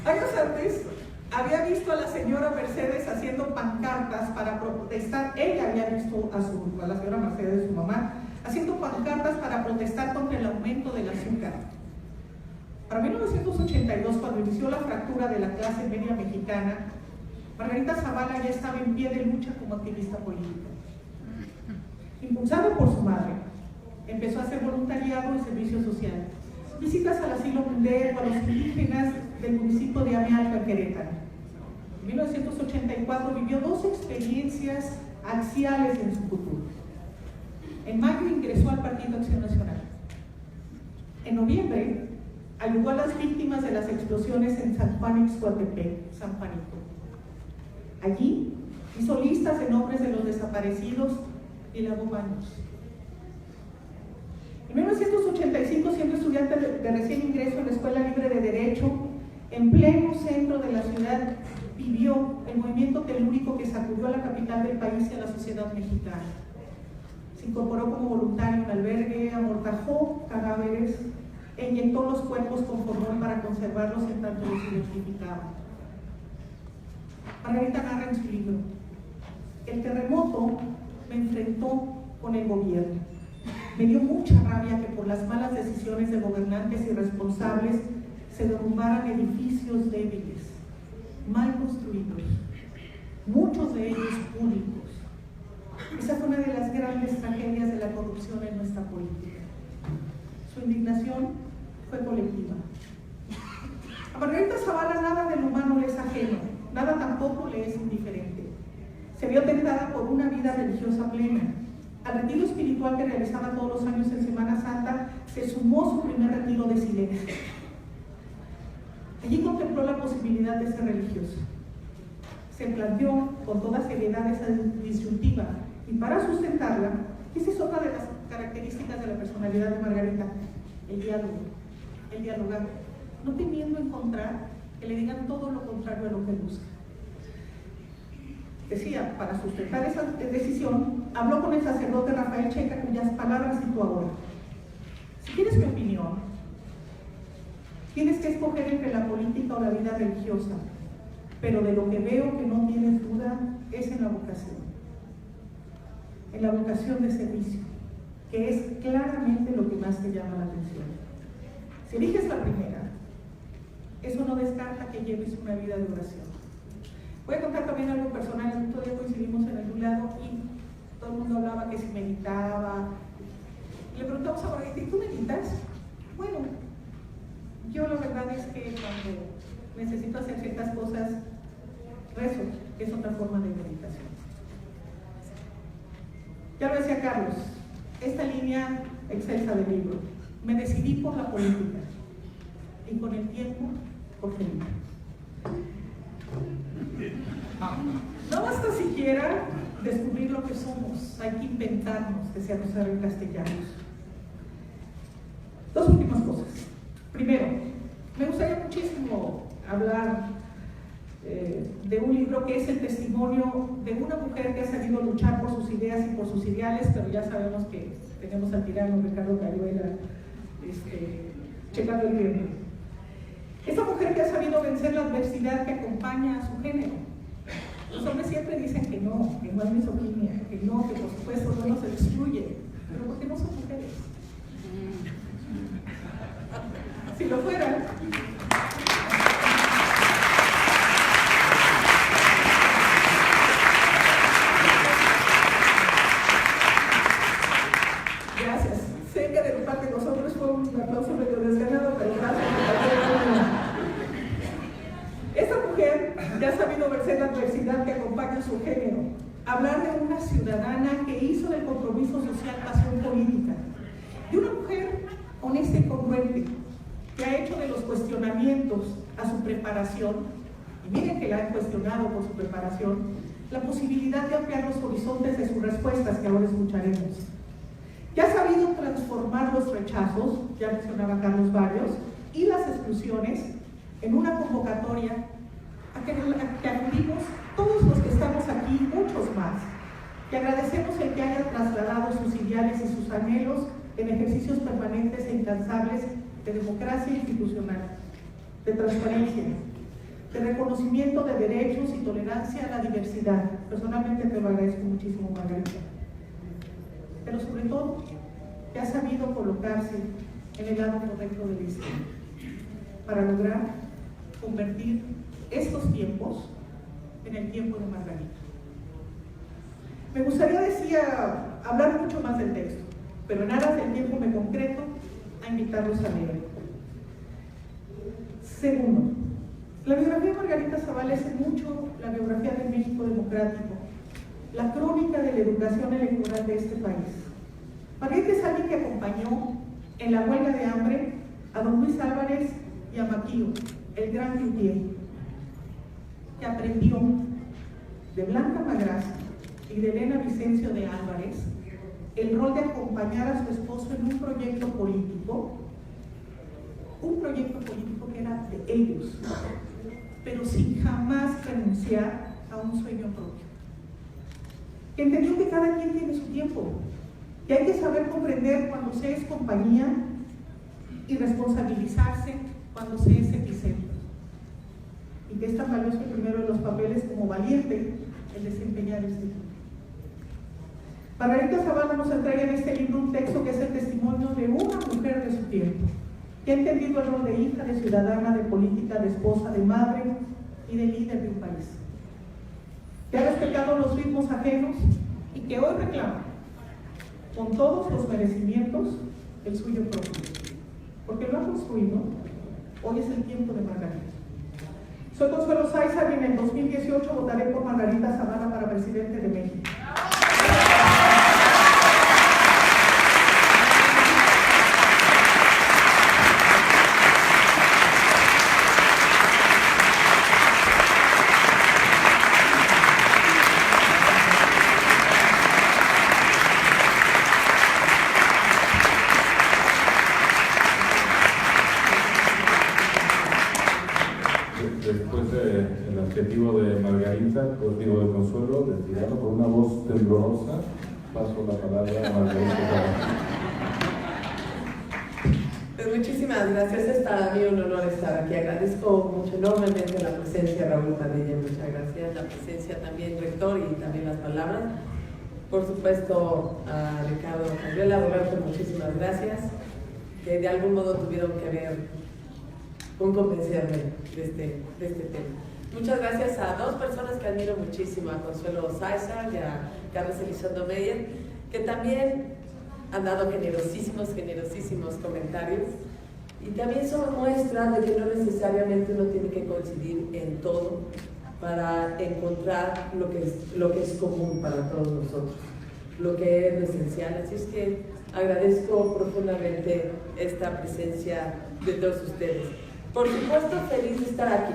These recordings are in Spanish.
Años antes había visto a la señora Mercedes haciendo pancartas para protestar. Ella había visto a la señora Mercedes, su mamá, haciendo pancartas para protestar contra el aumento del azúcar. Para 1982, cuando inició la fractura de la clase media mexicana, Margarita Zavala ya estaba en pie de lucha como activista política. Impulsada por su madre, empezó a hacer voluntariado y servicio social, visitas al asilo Munder o a los indígenas del municipio de Amealco, Querétaro. En 1984 vivió 2 experiencias axiales en su futuro. En mayo ingresó al Partido Acción Nacional. En noviembre ayudó a las víctimas de las explosiones en San Juan Ixcoatepec, San Juanito. Allí hizo listas de nombres de los desaparecidos y lavó baños. En 1985, siendo estudiante de recién ingreso en la Escuela Libre de Derecho, en pleno centro de la ciudad, vivió el movimiento telúrico que sacudió a la capital del país y a la sociedad mexicana. Se incorporó como voluntario en albergue, amortajó cadáveres e inyectó los cuerpos con formol para conservarlos en tanto los identificaban. Margarita narra en su libro: el terremoto me enfrentó con el gobierno. Me dio mucha rabia que por las malas decisiones de gobernantes irresponsables se derrumbaran edificios débiles, mal construidos, muchos de ellos públicos. Esa fue una de las grandes tragedias de la corrupción en nuestra política. Su indignación fue colectiva. A Margarita Zavala nada del humano le es ajeno, nada tampoco le es indiferente. Se vio tentada por una vida religiosa plena. Al retiro espiritual que realizaba todos los años en Semana Santa, se sumó su primer retiro de silencio. Allí contempló la posibilidad de ser religiosa. Se planteó con toda seriedad esa disyuntiva, y para sustentarla, esa es otra de las características de la personalidad de Margarita: el diálogo, el dialogar, no temiendo encontrar que le digan todo lo contrario a lo que busca. Decía, para sustentar esa decisión, habló con el sacerdote Rafael Checa, cuyas palabras cito ahora: si quieres mi opinión, tienes que escoger entre la política o la vida religiosa, pero de lo que veo que no tienes duda es en la vocación de servicio, que es claramente lo que más te llama la atención. Si eliges la primera, eso no descarta que lleves una vida de oración. Voy a contar también algo personal. El otro día coincidimos en algún lado y todo el mundo hablaba que si meditaba. Le preguntamos a Margarita: ¿y tú meditas? Bueno, yo la verdad es que cuando necesito hacer ciertas cosas, rezo, que es otra forma de meditación. Ya lo decía Carlos, esta línea excelsa del libro: me decidí por la política y con el tiempo por Felipe. No basta siquiera descubrir lo que somos, hay que inventarnos, decía Rosario Castellanos. 2 últimas cosas. Primero, me gustaría muchísimo hablar de un libro que es el testimonio de una mujer que ha sabido luchar por sus ideas y por sus ideales, pero ya sabemos que tenemos al tirano Ricardo Cayuela checando el tiempo. Esta mujer que ha sabido vencer la adversidad que acompaña a su género. Los hombres siempre dicen que no hay misoginia, que no, que por supuesto no nos excluye, pero ¿por qué no son mujeres? Si lo fueran, gracias. Sé que de parte de los hombres fue un aplauso medio desganado, pero gracias. Esta mujer ya ha sabido vencer la adversidad que acompaña a su género. Hablar de una ciudadana que hizo del compromiso social pasión política. De una mujer honesta y congruente, que ha hecho de los cuestionamientos a su preparación, y miren que la han cuestionado por su preparación, la posibilidad de ampliar los horizontes de sus respuestas, que ahora escucharemos. Que ha sabido transformar los rechazos, ya mencionaba Carlos Barrios, y las exclusiones en una convocatoria a que acudimos todos los que estamos aquí, muchos más, y agradecemos el que haya trasladado sus ideales y sus anhelos en ejercicios permanentes e incansables de democracia institucional, de transparencia, de reconocimiento de derechos y tolerancia a la diversidad. Personalmente te lo agradezco muchísimo, Margarita. Pero sobre todo, que ha sabido colocarse en el lado correcto de la historia para lograr convertir estos tiempos en el tiempo de Margarita. Me gustaría, hablar mucho más del texto, pero en aras del tiempo me concreto a invitarlos a leer. Segundo, la biografía de Margarita Zavala es mucho la biografía del México democrático, la crónica de la educación electoral de este país. Margarita es alguien que acompañó en la huelga de hambre a don Luis Álvarez y a Maquillo, el gran luthier, que aprendió de Blanca Madrazo y de Elena Vicencio de Álvarez el rol de acompañar a su esposo en un proyecto político que era de ellos, pero sin jamás renunciar a un sueño propio. Que entendió que cada quien tiene su tiempo, que hay que saber comprender cuando se es compañía y responsabilizarse cuando se es epicentro. Y que es tan valioso el primero de los papeles como valiente el desempeñar este tipo. Margarita Zavala nos entrega en este libro un texto que es el testimonio de una mujer de su tiempo, que ha entendido el rol de hija, de ciudadana, de política, de esposa, de madre y de líder de un país, que ha respetado los ritmos ajenos y que hoy reclama, con todos los merecimientos, el suyo propio, porque lo ha construido. Hoy es el tiempo de Margarita. Soy Consuelo Sáizar y en el 2018 votaré por Margarita Zavala para presidente de México. Después del adjetivo de Margarita, adjetivo de Consuelo, retirado por una voz temblorosa, paso la palabra a Margarita. Pues muchísimas gracias, es para mí un honor estar aquí. Agradezco mucho, enormemente la presencia de Raúl Padilla, muchas gracias, la presencia también rector y también las palabras. Por supuesto a Ricardo Cayuela, Roberto, muchísimas gracias, que de algún modo tuvieron que ver con convencerme de este tema. Muchas gracias a dos personas que admiro muchísimo, a Consuelo Sáizar y a Carlos Elizondo Meyer, que también han dado generosísimos comentarios y también son muestras de que no necesariamente uno tiene que coincidir en todo para encontrar lo que es común para todos nosotros, lo que es lo esencial. Así es que agradezco profundamente esta presencia de todos ustedes. Por supuesto, feliz de estar aquí.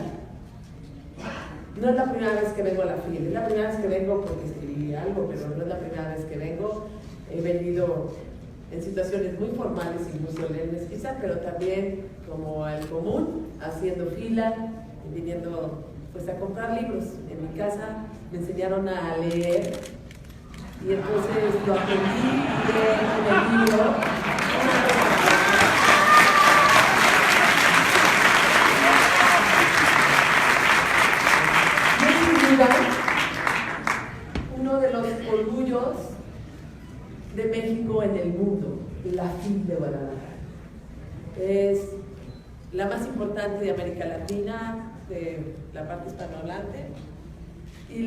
No es la primera vez que vengo a la FIL, es la primera vez que vengo porque escribí algo, pero no es la primera vez que vengo. He venido en situaciones muy formales y muy solemnes quizá, pero también como al común, haciendo fila y viniendo pues a comprar libros. En mi casa me enseñaron a leer y entonces lo aprendí en el libro. Uno de los orgullos de México en el mundo, la FIL de Guadalajara. Es la más importante de América Latina, de la parte hispanohablante, y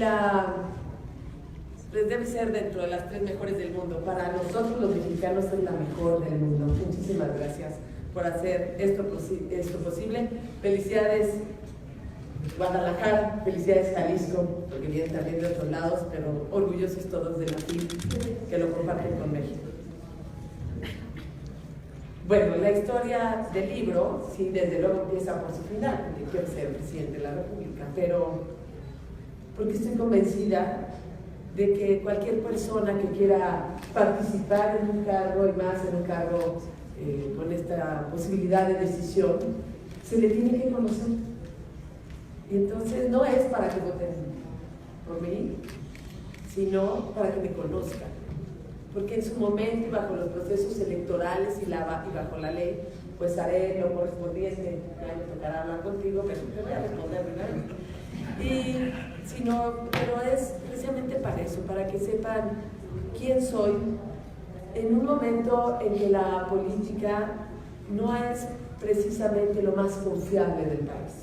pues debe ser dentro de las 3 mejores del mundo. Para nosotros los mexicanos es la mejor del mundo. Muchísimas gracias por hacer esto posible. Felicidades Guadalajara, felicidades Jalisco, porque vienen también de otros lados, pero orgullosos todos de la FIL que lo comparten con México. Bueno, la historia del libro, sí, desde luego empieza por su final, porque quiero ser presidente de la República, pero porque estoy convencida de que cualquier persona que quiera participar en un cargo, y más en un cargo con esta posibilidad de decisión, se le tiene que conocer. Y entonces no es para que voten por mí, sino para que me conozcan. Porque en su momento y bajo los procesos electorales y bajo la ley, pues haré lo correspondiente. Ya me tocará hablar hablar contigo, pero te voy a responder primero. Pero es precisamente para eso, para que sepan quién soy en un momento en que la política no es precisamente lo más confiable del país.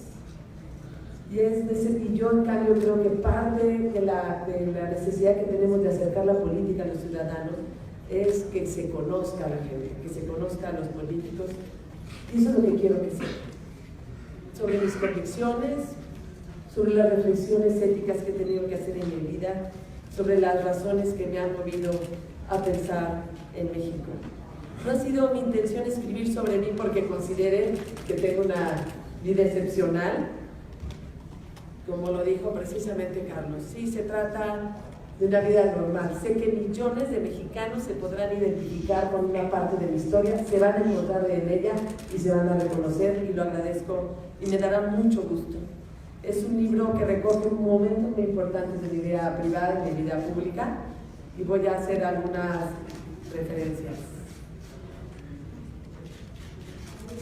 Y yo, en cambio, creo que parte de la necesidad que tenemos de acercar la política a los ciudadanos es que se conozca a la gente, que se conozca a los políticos. Y eso es lo que quiero que sepan. Sobre mis convicciones, sobre las reflexiones éticas que he tenido que hacer en mi vida, sobre las razones que me han movido a pensar en México. No ha sido mi intención escribir sobre mí porque considere que tengo una vida excepcional, como lo dijo precisamente Carlos. Sí, se trata de una vida normal. Sé que millones de mexicanos se podrán identificar con una parte de mi historia, se van a encontrar en ella y se van a reconocer, y lo agradezco y me dará mucho gusto. Es un libro que recoge momentos muy importantes de mi vida privada y de mi vida pública, y voy a hacer algunas referencias.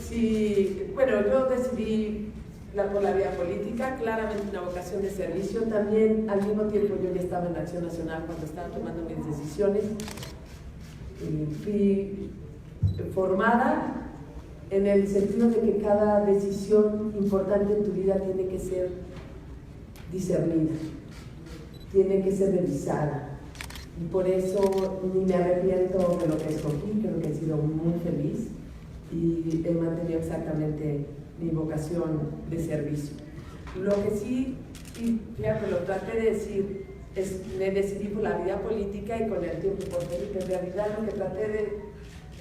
Sí, bueno, yo decidí por la vía política, claramente una vocación de servicio. También, al mismo tiempo, yo ya estaba en Acción Nacional cuando estaba tomando mis decisiones. Fui formada en el sentido de que cada decisión importante en tu vida tiene que ser discernida, tiene que ser revisada. Y por eso ni me arrepiento de lo que escogí, creo que he sido muy feliz y he mantenido exactamente mi vocación de servicio. Lo que sí, y fíjate, lo traté de decir, me decidí por la vida política y con el tiempo por Felipe. En realidad lo que traté de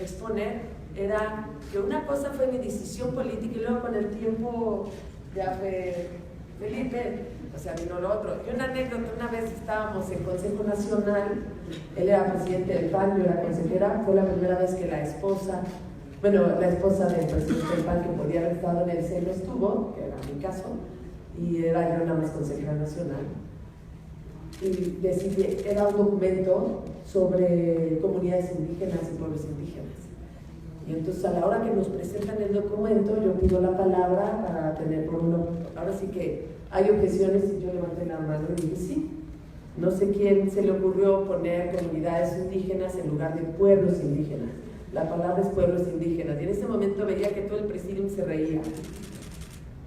exponer era que una cosa fue mi decisión política y luego con el tiempo ya fue Felipe, o sea, vino lo otro. Y una anécdota, una vez estábamos en Consejo Nacional, él era presidente del PAN, yo era consejera, fue la primera vez que la esposa del presidente del PAN que podía haber estado en el Seno estuvo, que era mi caso, y era yo nada más consejera nacional. Y decidí, era un documento sobre comunidades indígenas y pueblos indígenas. Y entonces a la hora que nos presentan el documento, yo pido la palabra para tener por uno. Ahora sí que hay objeciones y yo levanté la mano y dije sí. No sé quién se le ocurrió poner comunidades indígenas en lugar de pueblos indígenas. La palabra es pueblos indígenas. Y en ese momento veía que todo el presidium se reía.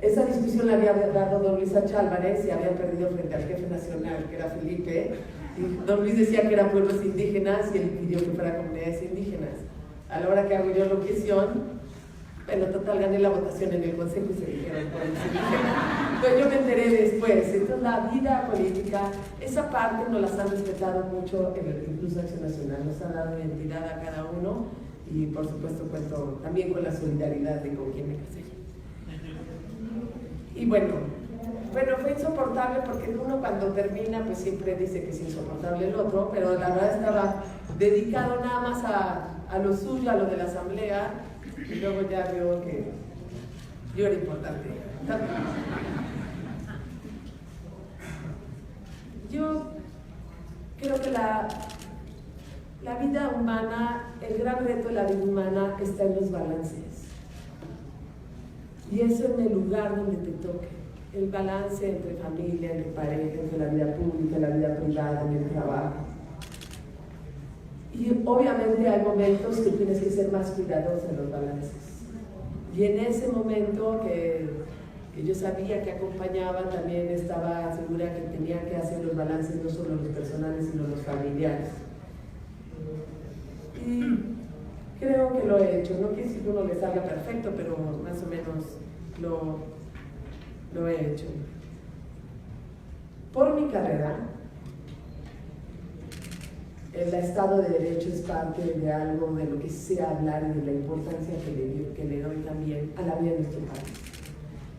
Esa discusión la había dado don Luis Achálvarez y había perdido frente al jefe nacional, que era Felipe. Y don Luis decía que eran pueblos indígenas y él pidió que fuera comunidades indígenas. A la hora que hago yo la objeción, bueno, total, gané la votación en el consejo y se dijeron pueblos indígenas. Pues yo me enteré después. Entonces la vida política, esa parte nos las han respetado mucho, incluso Acción Nacional, nos ha dado identidad a cada uno y por supuesto cuento también con la solidaridad de con quien me casé. Y bueno, fue insoportable porque uno cuando termina pues siempre dice que es insoportable el otro, pero la verdad estaba dedicado nada más a lo suyo, a lo de la asamblea, y luego ya veo que yo era importante. Yo creo que la vida humana, el gran reto de la vida humana está en los balances. Y eso en el lugar donde te toque. El balance entre familia, entre pareja, entre la vida pública, la vida privada, en el trabajo. Y obviamente hay momentos que tienes que ser más cuidadoso en los balances. Y en ese momento que yo sabía que acompañaba, también estaba segura que tenía que hacer los balances no solo los personales, sino los familiares. Y creo que lo he hecho. No quiere decir que uno le salga perfecto, pero más o menos lo he hecho. Por mi carrera, el Estado de Derecho es parte de algo de lo que sé hablar y de la importancia que le doy también a la vida de nuestro país.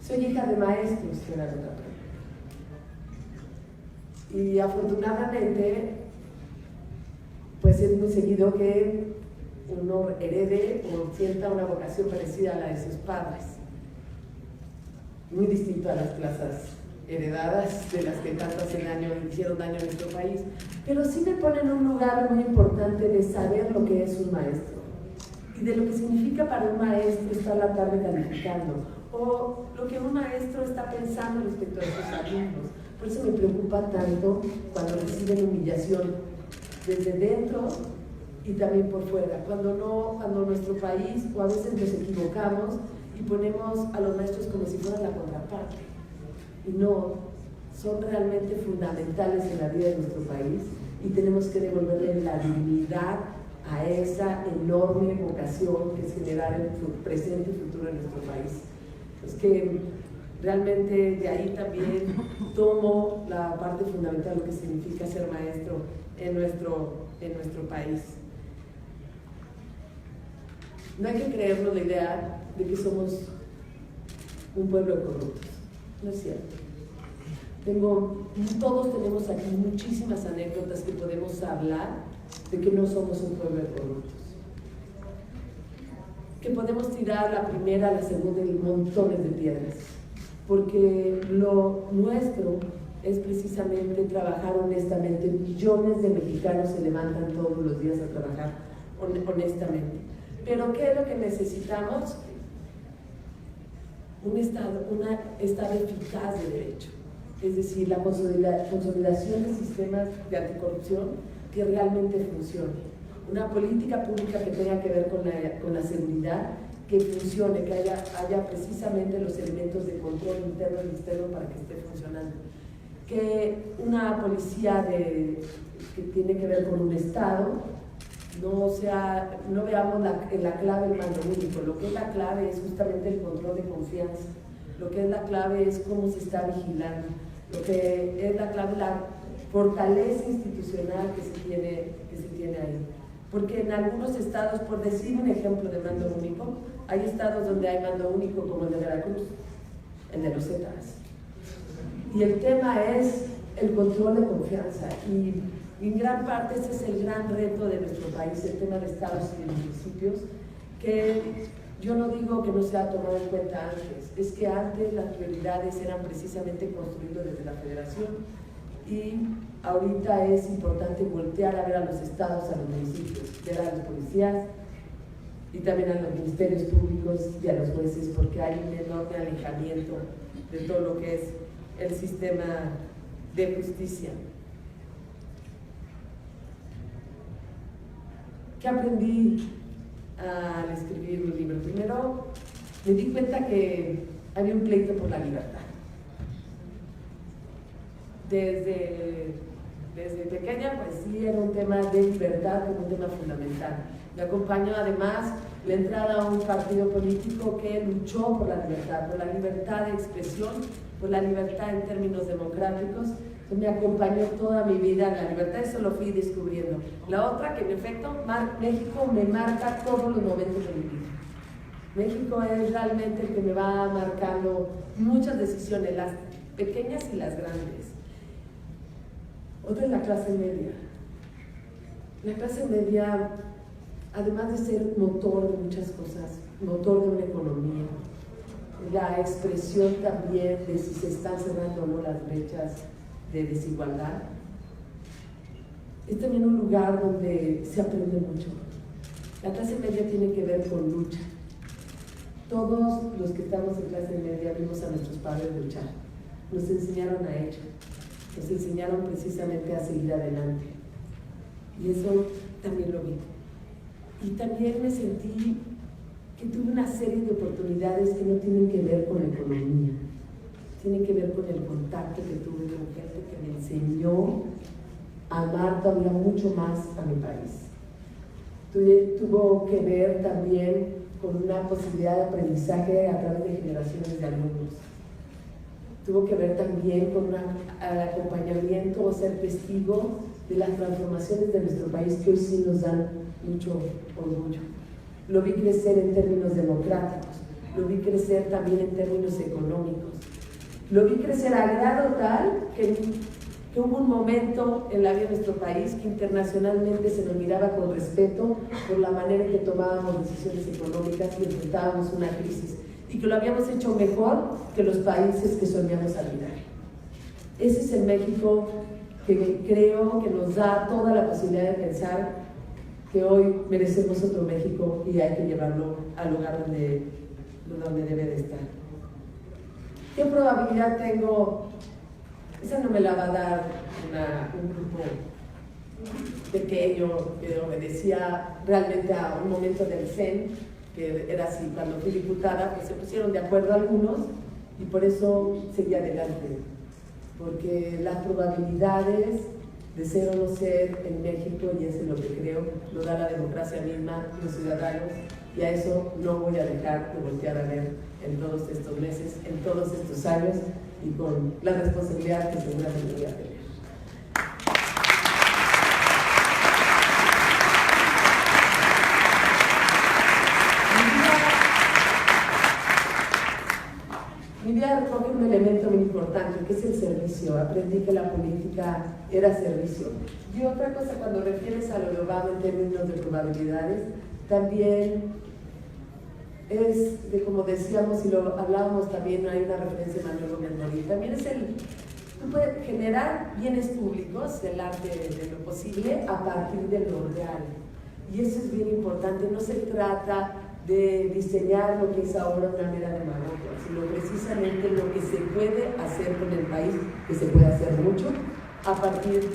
Soy hija de maestros, que era otra cosa. Y afortunadamente, pues es muy seguido que uno herede o sienta una vocación parecida a la de sus padres. Muy distinto a las plazas heredadas de las que tanto hicieron daño a nuestro país, pero sí me pone en un lugar muy importante de saber lo que es un maestro. y de lo que significa para un maestro estar la tarde calificando, o lo que un maestro está pensando respecto a sus alumnos. Por eso me preocupa tanto cuando reciben humillación desde dentro y también por fuera, cuando nuestro país, o a veces nos equivocamos y ponemos a los maestros como si fueran la contraparte, y no, son realmente fundamentales en la vida de nuestro país y tenemos que devolverle la dignidad a esa enorme vocación que es generar el presente y futuro de nuestro país. Es que realmente de ahí también tomo la parte fundamental de lo que significa ser maestro en nuestro país. No hay que creernos la idea de que somos un pueblo de corruptos, no es cierto. Todos tenemos aquí muchísimas anécdotas que podemos hablar de que no somos un pueblo de corruptos. Que podemos tirar la primera, la segunda y montones de piedras. Porque lo nuestro es precisamente trabajar honestamente. Millones de mexicanos se levantan todos los días a trabajar honestamente. Pero ¿qué es lo que necesitamos? Un Estado eficaz de derecho. Es decir, la consolidación de sistemas de anticorrupción que realmente funcione. Una política pública que tenga que ver con la seguridad, que funcione, que haya precisamente los elementos de control interno y externo para que esté funcionando. Que una policía que tiene que ver con un Estado, no veamos la clave el mando único. Lo que es la clave es justamente el control de confianza. Lo que es la clave es cómo se está vigilando. Lo que es la clave, la fortaleza institucional que se tiene ahí. Porque en algunos estados, por decir un ejemplo de mando único, hay estados donde hay mando único como el de Veracruz, el de los Zetas. Y el tema es el control de confianza. Y en gran parte ese es el gran reto de nuestro país, el tema de estados y de municipios, que yo no digo que no se ha tomado en cuenta antes, es que antes las prioridades eran precisamente construidas desde la federación y ahorita es importante voltear a ver a los estados, a los municipios, ver a los policías y también a los ministerios públicos y a los jueces, porque hay un enorme alejamiento de todo lo que es el sistema de justicia. ¿Qué aprendí al escribir un libro? Primero, me di cuenta que había un pleito por la libertad. Desde pequeña, pues sí, era un tema de libertad como un tema fundamental. Me acompañó además la entrada a un partido político que luchó por la libertad de expresión, por la libertad en términos democráticos. Me acompañó toda mi vida la libertad, eso lo fui descubriendo. La otra, que en efecto, México me marca todos los momentos de mi vida. México es realmente el que me va marcando muchas decisiones, las pequeñas y las grandes. Otra es la clase media. La clase media, además de ser motor de muchas cosas, motor de una economía, la expresión también de si se están cerrando o no las brechas de desigualdad, es también un lugar donde se aprende mucho. La clase media tiene que ver con lucha. Todos los que estamos en clase media vimos a nuestros padres luchar, nos enseñaron a ello, nos enseñaron precisamente a seguir adelante, y eso también lo vi. Y también me sentí que tuve una serie de oportunidades que no tienen que ver con la economía, tienen que ver con el contacto que tuve con gente que me enseñó a amar todavía mucho más a mi país. Tuvo que ver también con una posibilidad de aprendizaje a través de generaciones de alumnos. Tuvo que ver también con un acompañamiento o ser testigo de las transformaciones de nuestro país que hoy sí nos dan mucho orgullo. Lo vi crecer en términos democráticos, lo vi crecer también en términos económicos. Lo vi crecer a grado tal que hubo un momento en la vida de nuestro país que internacionalmente se nos miraba con respeto por la manera en que tomábamos decisiones económicas y enfrentábamos una crisis, y que lo habíamos hecho mejor que los países que soñamos olvidar. Ese es el México que creo que nos da toda la posibilidad de pensar que hoy merecemos otro México y hay que llevarlo al lugar donde debe de estar. ¿Qué probabilidad tengo? Esa no me la va a dar un grupo pequeño que obedecía realmente a un momento del CEN, que era así, cuando fui diputada, pues se pusieron de acuerdo algunos y por eso seguí adelante, porque las probabilidades de ser o no ser en México, y eso es lo que creo, lo da la democracia misma, los ciudadanos, y a eso no voy a dejar de voltear a ver en todos estos meses, en todos estos años, y con la responsabilidad que seguramente voy a tener. Mi vida recoge un elemento muy importante, que es el servicio. Aprendí que la política era servicio. Y otra cosa, cuando refieres a lo global en términos de probabilidades, también es, como decíamos y lo hablábamos también, hay una referencia de Manuel Gómez Morín, también es tú puedes generar bienes públicos, el arte de lo posible, a partir de lo real. Y eso es bien importante, no se trata de diseñar lo que es ahora una mera demagogia, sino precisamente lo que se puede hacer con el país, que se puede hacer mucho, a partir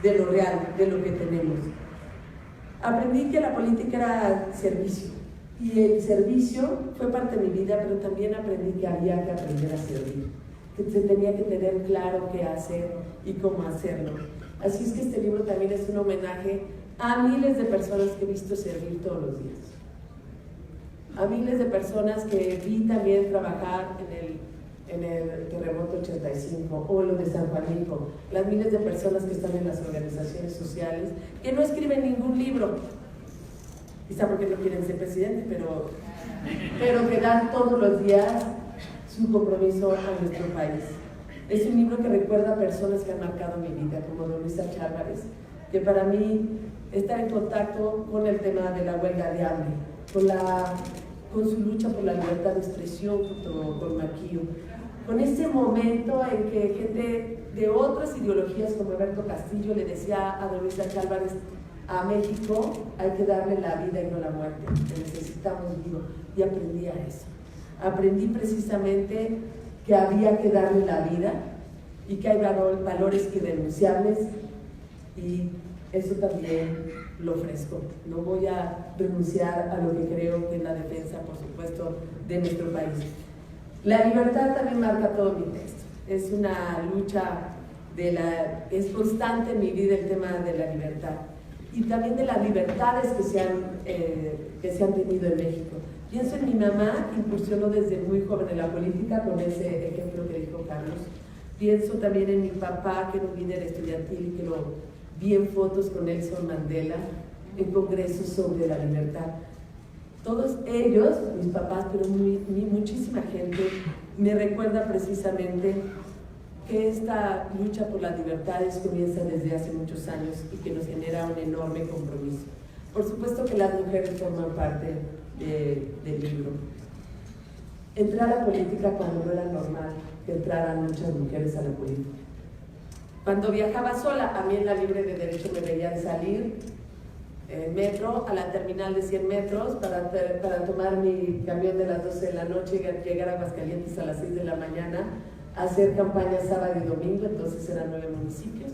de lo real, de lo que tenemos. Aprendí que la política era servicio, y el servicio fue parte de mi vida, pero también aprendí que había que aprender a servir, que se tenía que tener claro qué hacer y cómo hacerlo. Así es que este libro también es un homenaje a miles de personas que he visto servir todos los días, a miles de personas que vi también trabajar en el terremoto 85 o lo de San Juanico, las miles de personas que están en las organizaciones sociales, que no escriben ningún libro, quizá porque no quieren ser presidente, pero que dan todos los días su compromiso a nuestro país. Es un libro que recuerda a personas que han marcado mi vida, como don Luis Álvarez, que para mí estar en contacto con el tema de la huelga de hambre, con su lucha por la libertad de expresión junto con Maquillo, con ese momento en que gente de otras ideologías como Alberto Castillo le decía a don Luis Álvarez: a México hay que darle la vida y no la muerte, que necesitamos vivo. Y aprendí a eso. Aprendí precisamente que había que darle la vida y que hay valores irrenunciables, y eso también lo ofrezco. No voy a renunciar a lo que creo que es la defensa, por supuesto, de nuestro país. La libertad también marca todo mi texto. Es una lucha es constante en mi vida el tema de la libertad, y también de las libertades que se han tenido en México. Pienso en mi mamá, que incursionó desde muy joven en la política, con ese ejemplo que dijo Carlos. Pienso también en mi papá, que era un líder estudiantil y que lo vi en fotos con Nelson Mandela, en congresos sobre la libertad. Todos ellos, mis papás, pero muchísima gente, me recuerda precisamente que esta lucha por las libertades comienza desde hace muchos años y que nos genera un enorme compromiso. Por supuesto que las mujeres forman parte del libro. Entré a la política cuando no era normal que entraran muchas mujeres a la política. Cuando viajaba sola, a mí en la Libre de Derecho me veían salir en metro a la terminal de 100 metros para tomar mi camión de las 12 de la noche y llegar a Aguascalientes a las 6 de la mañana, hacer campaña sábado y domingo, entonces eran 9 municipios,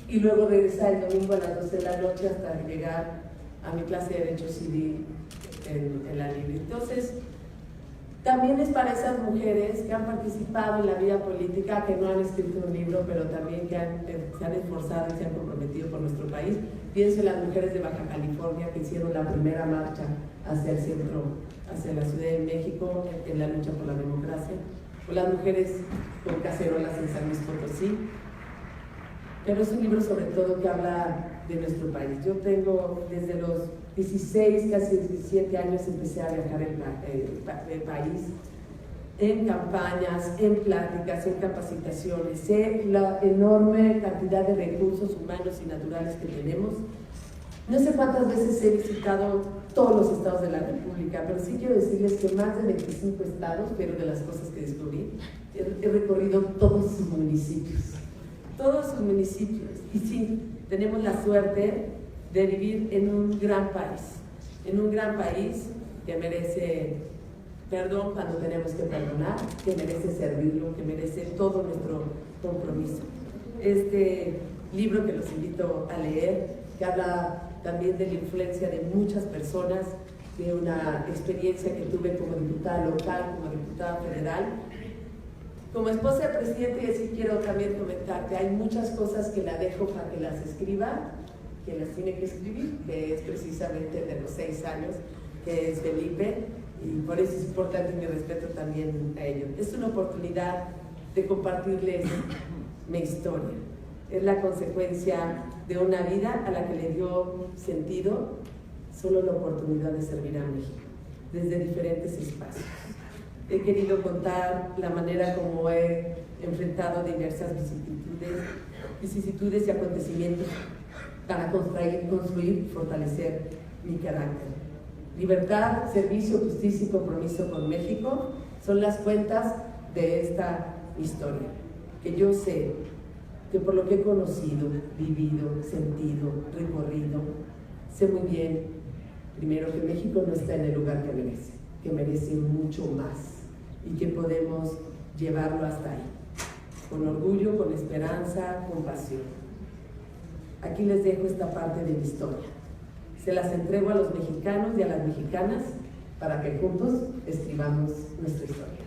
y luego regresar el domingo a las 12 de la noche hasta llegar a mi clase de Derecho Civil en la Libre. Entonces, también es para esas mujeres que han participado en la vida política, que no han escrito un libro, pero también que se han esforzado y se han comprometido por nuestro país. Pienso en las mujeres de Baja California que hicieron la primera marcha hacia el centro, hacia la Ciudad de México, en la lucha por la democracia, o las mujeres con cacerolas en San Luis Potosí. Pero es un libro sobre todo que habla de nuestro país. Yo tengo desde los 16, casi 17 años empecé a viajar el país, en campañas, en pláticas, en capacitaciones. Sé la enorme cantidad de recursos humanos y naturales que tenemos. No sé cuántas veces he visitado todos los estados de la República, pero sí quiero decirles que más de 25 estados, pero de las cosas que descubrí, he recorrido todos sus municipios. Todos sus municipios. Y sí, tenemos la suerte de vivir en un gran país que merece perdón cuando tenemos que perdonar, que merece servirlo, que merece todo nuestro compromiso. Este libro que los invito a leer, que habla también de la influencia de muchas personas, de una experiencia que tuve como diputada local, como diputada federal. Como esposa del presidente, sí quiero también comentar que hay muchas cosas que la dejo para que las escriba, que las tiene que escribir, que es precisamente de los 6 años, que es Felipe, y por eso es importante mi respeto también a ellos. Es una oportunidad de compartirles mi historia. Es la consecuencia de una vida a la que le dio sentido solo la oportunidad de servir a México, desde diferentes espacios. He querido contar la manera como he enfrentado diversas vicisitudes y acontecimientos para construir y fortalecer mi carácter. Libertad, servicio, justicia y compromiso con México son las cuentas de esta historia, que yo sé que por lo que he conocido, vivido, sentido, recorrido, sé muy bien, primero, que México no está en el lugar que merece mucho más, y que podemos llevarlo hasta ahí, con orgullo, con esperanza, con pasión. Aquí les dejo esta parte de mi historia. Se las entrego a los mexicanos y a las mexicanas para que juntos escribamos nuestra historia.